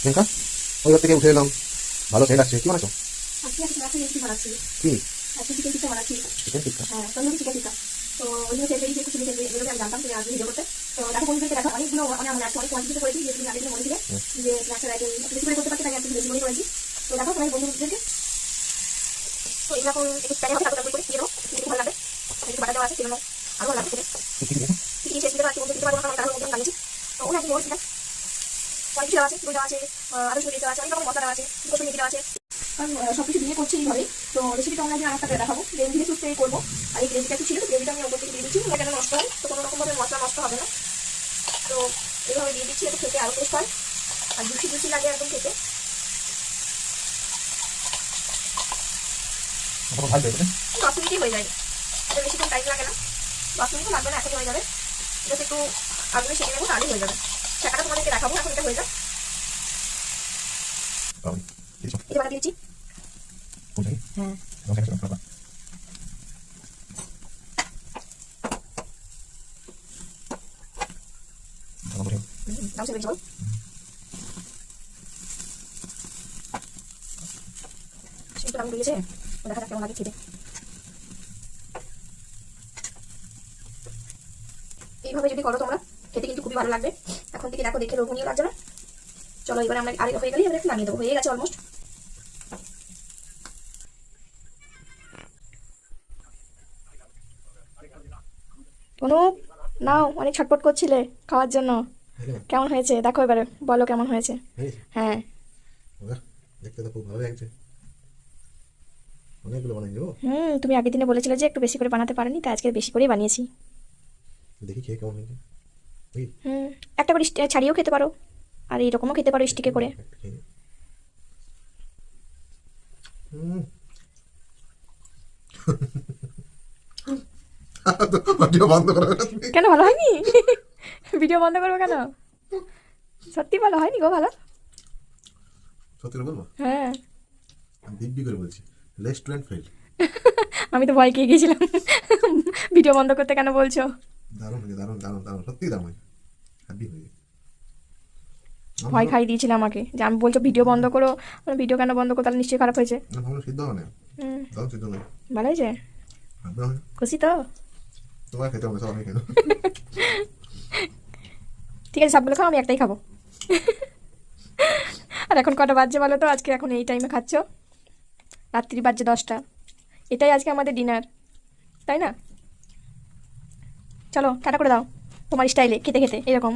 প্রিয়াঙ্কা ওই ঘর থেকে উঠে এলাম, ভালো সেট আসছে। কি বানাচ্ছো? আজকে আমি রাতে রেসিপি বানাচ্ছি। কি? আজকে চিকেন টিক্কা বানাচ্ছি। চিকেন টিক্কা? হ্যাঁ, তন্দুরি চিকেন টিক্কা। তো ওইগুলো সেট রেডি একটু চিকেন এগুলো আমি জানতাম তুমি আজকে ভিডিও করতে। তো দেখো বন্ধুদেরকে দেখো অনেকগুলো মানে আমি আজকে অনেক কোয়ান্টিটিতে করেছি যে তুমি আগে থেকে বলেছিলে যে স্ন্যাক্সের আইটেম বেশি করে করতে পারতে, তাই আমি বেশি করে করেছি। তো দেখো তোমার বন্ধুদেরকে তো এগুলো এখন একটু প্যানে হবে তারপর করে দিয়ে দেবো, একটু ভালো লাগবে। একটু বাটা দেওয়া আছে সেজন্য আরও ভালো লাগবে। কি শেষ দেওয়া আছে বন্ধু দিতে পারবো না, তার মধ্যে বানিয়েছি। তো ওটা একটু বলছিলাম অনেক কিছু দেওয়া আছে, দই দেওয়া আছে, আলু চুরি দেওয়া আছে, অনেক রকম মশলা দেওয়া আছে, কসুরি মেথি দেওয়া আছে। কারণ সব কিছু দিয়ে করছি এইভাবে। তো রেসিপিটা আমরা একদিন আরেকটা করে দেখাবো যে ধীরে সুস্থে করবো। আর এই গ্রেভিটা একটু ছিল, গ্রেভিটা আমি ওপর থেকে দিয়ে দিচ্ছি যেন নষ্ট হয়, তো কোনো রকমভাবে মশলা নষ্ট হবে না। তো এইভাবে দিয়ে দিচ্ছি, এটা খেতে আরও টেস্ট হয় আর জুসি জুসি লাগে একদম খেতে। 10 মিনিটই হয়ে যায়, এটা বেশিক্ষণ টাইম লাগে না, 10 মিনিটও লাগবে না, এখনই হয়ে যাবে। এটা একটু আগুনে সেঁকে নেবো, তাহলেই হয়ে যাবে। সেটাটা তোমাদেরকে দেখাবো, এখন এটা হয়ে যাবে। এটা বানা দিয়েছি। হ্যাঁ, দাম দিয়েছে, দেখা যাক কেমন লাগে খেতে। এইভাবে যদি করো তোমরা খেতে কিন্তু খুবই ভালো লাগবে। এখন থেকে দেখো, দেখে লোভনীয় লাগছে না? চলো এবারে আমরা আরেক হয়ে গেলে এবার একটু নামিয়ে দেবো, হয়ে গেছে অলমোস্ট। তনু নাও, অনেক ছটপট করছিলে খাওয়ার জন্য। কেমন হয়েছে দেখো, এবারে বলো কেমন হয়েছে। হ্যাঁ, দেখতে তো খুব ভালো লাগছে, অনেকগুলো বানাই দেবো। তুমি আগের দিনে বলেছিলে যে একটু বেশি করে বানাতে পারেনি, তাই আজকে বেশি করেই বানিয়েছি। দেখি খেয়ে কেমন হয়েছে। একটা করে ছাড়িয়েও খেতে পারো, আর এইরকমও খেতে পারো স্টিকে করে। ভিডিও বন্ধ করো। কেন ভালো হয়নি? ভিডিও বন্ধ করবো কেন? সত্যি ভালো হয়নি গো, ভালো। সত্যি করে বলবো? হ্যাঁ, আমি দিব্যি করে বলছি, রেস্টুরেন্ট ফেল। আমি তো ভয় খেয়ে গেছিলাম। ভিডিও বন্ধ করতে কেন বলছো? দারুণ হয়েছে, দারুণ দারুণ দারুণ, সত্যি দারুণ হয়েছে, হ্যাপি হয়েছে। ভয় খাইয়ে দিয়েছিল আমাকে যে আমি বলছো ভিডিও বন্ধ করো, ভিডিও কেন বন্ধ করো, তাহলে নিশ্চয়ই খারাপ হয়েছে। ভাবলাম সিদ্ধ হবে না, দারুণ সিদ্ধ নয়। ভালো হয়েছে? খুশি তো? তোমার খেতে হবে, সব আমি খেলো। ঠিক আছে, সবগুলো খাও, আমি একটাই খাবো। আর এখন কটা বাজছে বলো তো? আজকে এখন এই টাইমে খাচ্ছ, রাত্রি বাজছে 10টা। এটাই আজকে আমাদের ডিনার, তাই না? চলো টাটা করে দাও তোমার স্টাইলে, খেতে খেতে এরকম।